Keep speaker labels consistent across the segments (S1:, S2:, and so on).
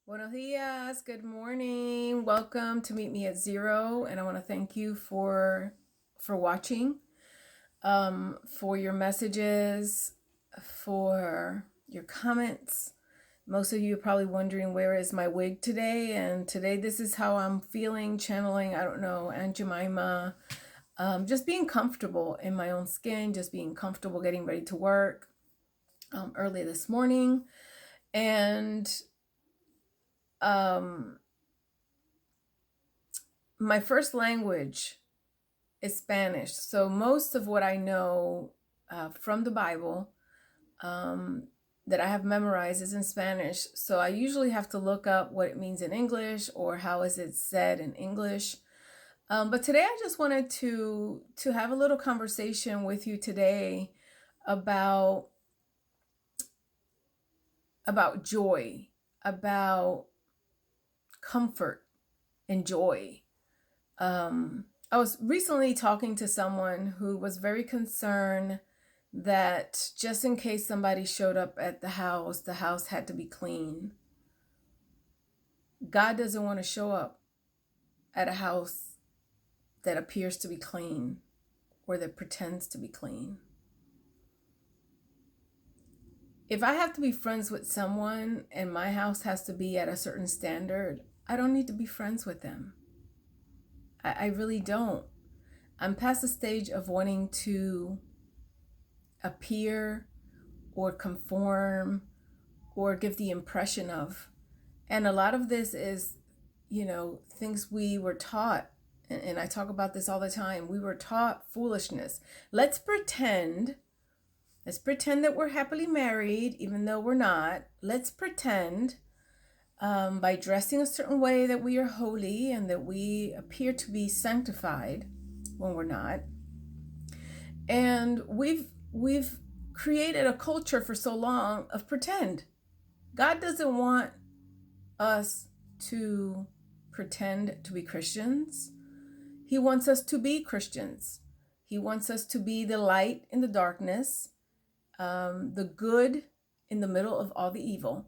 S1: Buenos dias, good morning. Welcome to Meet Me at Zero, and I want to thank you for watching, for your messages, for your comments. Most of you are probably wondering where is my wig today, and today this is how I'm feeling, channeling, I don't know, Aunt Jemima, just being comfortable in my own skin, just being comfortable getting ready to work early this morning. And um, my first language is Spanish. So most of what I know from the Bible um, that I have memorized is in Spanish. So I usually have to look up what it means in English or how is it said in English. But today I just wanted to have a little conversation with you today about about joy, about comfort and joy. I was recently talking to someone who was very concerned that just in case somebody showed up at the house had to be clean. God doesn't want to show up at a house that appears to be clean or that pretends to be clean. If I have to be friends with someone and my house has to be at a certain standard, I don't need to be friends with them. I really don't. I'm past the stage of wanting to appear or conform or give the impression of. And a lot of this is, things we were taught. And I talk about this all the time. We were taught foolishness. Let's pretend. Let's pretend that we're happily married, even though we're not. Let's pretend by dressing a certain way that we are holy and that we appear to be sanctified when we're not. And we've created a culture for so long of pretend. God doesn't want us to pretend to be Christians. He wants us to be Christians. He wants us to be the light in the darkness, the good in the middle of all the evil.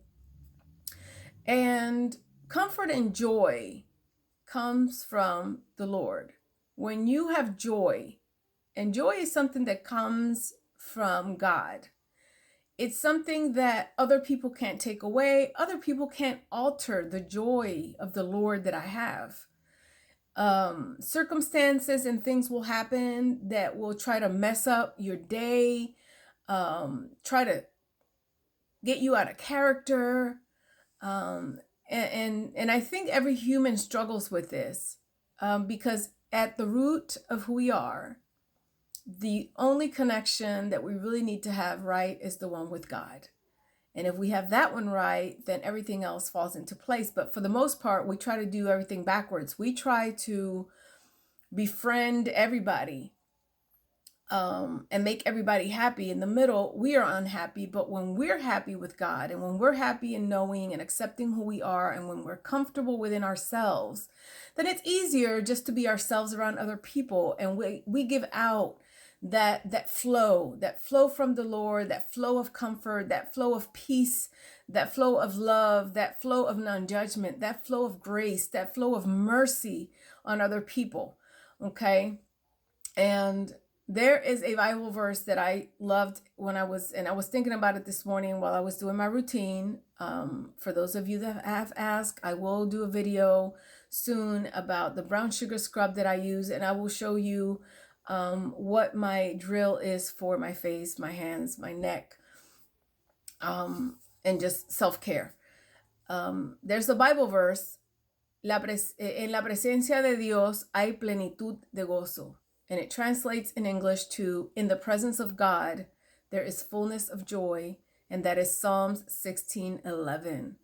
S1: And comfort and joy comes from the Lord. When you have joy, and joy is something that comes from God. It's something that other people can't take away. Other people can't alter the joy of the Lord that I have. Circumstances and things will happen that will try to mess up your day, try to get you out of character. And I think every human struggles with this because at the root of who we are, the only connection that we really need to have right is the one with God. And if we have that one right, then everything else falls into place. But for the most part, we try to do everything backwards. We try to befriend everybody and make everybody happy. In the middle, we are unhappy. But when we're happy with God and when we're happy in knowing and accepting who we are and when we're comfortable within ourselves, then it's easier just to be ourselves around other people. And we give out that flow from the Lord, that flow of comfort, that flow of peace, that flow of love, that flow of non-judgment, that flow of grace, that flow of mercy on other people. Okay. And there is a Bible verse that I loved when I was thinking about it this morning while I was doing my routine. For those of you that have asked, I will do a video soon about the brown sugar scrub that I use, and I will show you what my drill is for my face, my hands, my neck, and just self-care. There's a Bible verse, en la presencia de Dios hay plenitud de gozo. And it translates in English to, in the presence of God, there is fullness of joy. And that is Psalms 16:11.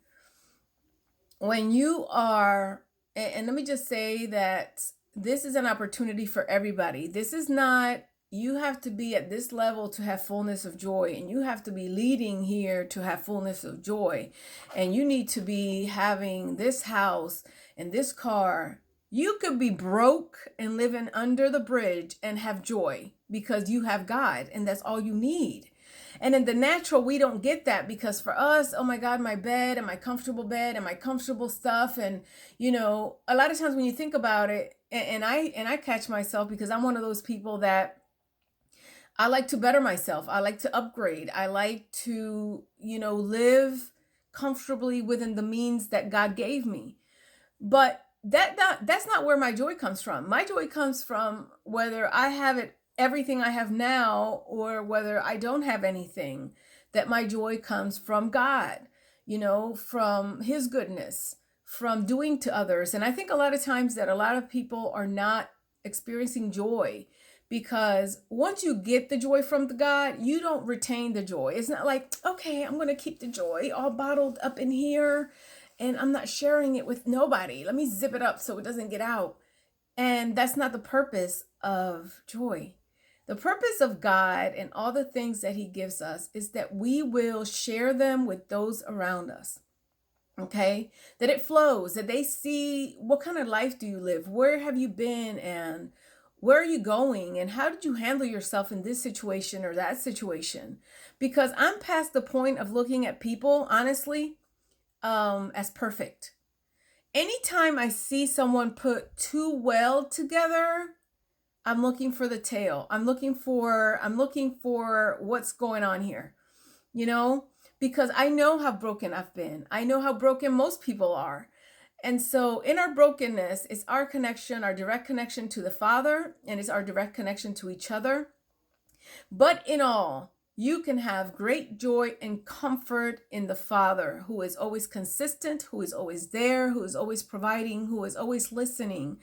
S1: When you are, and let me just say that this is an opportunity for everybody. This is not, you have to be at this level to have fullness of joy, and you have to be leading here to have fullness of joy. And you need to be having this house and this car. You could be broke and living under the bridge and have joy because you have God, and that's all you need. And in the natural, we don't get that because for us, oh my God, my bed and my comfortable bed and my comfortable stuff. And, a lot of times when you think about it, and I catch myself because I'm one of those people that I like to better myself. I like to upgrade. I like to, live comfortably within the means that God gave me. But that's not where my joy comes from. My joy comes from whether I have everything I have now or whether I don't have anything. That my joy comes from God, from his goodness, from doing to others. And I think a lot of times that a lot of people are not experiencing joy because once you get the joy from the God, you don't retain the joy. It's not like, okay, I'm going to keep the joy all bottled up in here and I'm not sharing it with nobody. Let me zip it up so it doesn't get out. And that's not the purpose of joy. The purpose of God and all the things that he gives us is that we will share them with those around us. Okay? That it flows, that they see what kind of life do you live? Where have you been and where are you going? And how did you handle yourself in this situation or that situation? Because I'm past the point of looking at people, honestly, as perfect. Anytime I see someone put too well together, I'm looking for the tail. I'm looking for what's going on here, because I know how broken I've been. I know how broken most people are. And so in our brokenness, it's our connection, our direct connection to the Father, and it's our direct connection to each other. But in all, you can have great joy and comfort in the Father, who is always consistent, who is always there, who is always providing, who is always listening.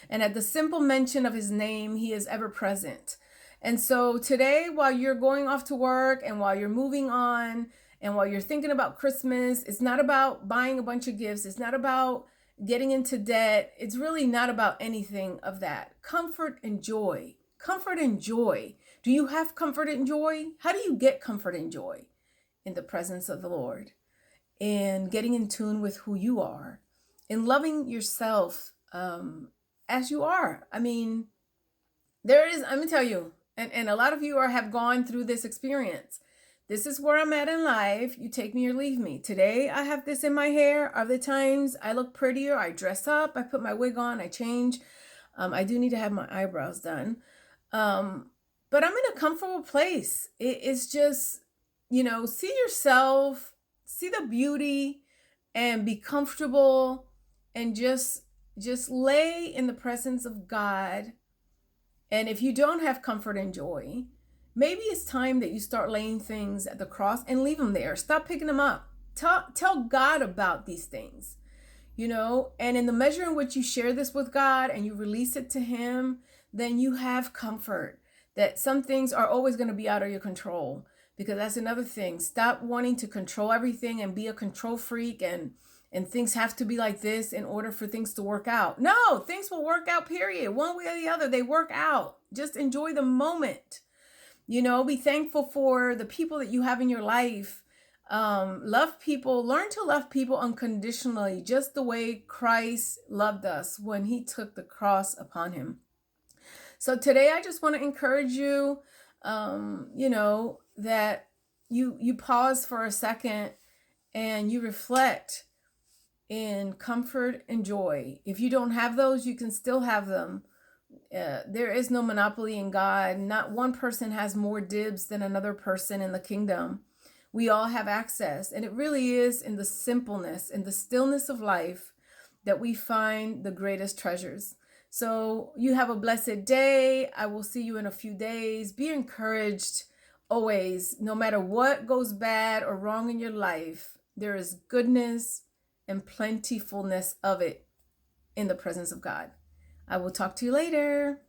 S1: And at the simple mention of his name, he is ever present. And so today, while you're going off to work and while you're moving on and while you're thinking about Christmas, it's not about buying a bunch of gifts. It's not about getting into debt. It's really not about anything of that. Comfort and joy. Comfort and joy. Do you have comfort and joy? How do you get comfort and joy? In the presence of the Lord, in getting in tune with who you are, in loving yourself as you are. I mean, let me tell you, and a lot of you have gone through this experience. This is where I'm at in life. You take me or leave me. Today, I have this in my hair. Other times, I look prettier. I dress up. I put my wig on. I change. I do need to have my eyebrows done. But I'm in a comfortable place. It's just, see yourself, see the beauty, and be comfortable, and just lay in the presence of God. And if you don't have comfort and joy, maybe it's time that you start laying things at the cross and leave them there. Stop picking them up. Tell God about these things, and in the measure in which you share this with God and you release it to him, then you have comfort that some things are always going to be out of your control, because that's another thing. Stop wanting to control everything and be a control freak and things have to be like this in order for things to work out. No, things will work out, period. One way or the other, they work out. Just enjoy the moment. Be thankful for the people that you have in your life. Love people, learn to love people unconditionally, just the way Christ loved us when he took the cross upon him. So today I just want to encourage you, that you pause for a second and you reflect in comfort and joy. If you don't have those, you can still have them. There is no monopoly in God. Not one person has more dibs than another person in the kingdom. We all have access. And it really is in the simpleness, in the stillness of life, that we find the greatest treasures. So you have a blessed day. I will see you in a few days. Be encouraged always, no matter what goes bad or wrong in your life, there is goodness and plentifulness of it in the presence of God. I will talk to you later.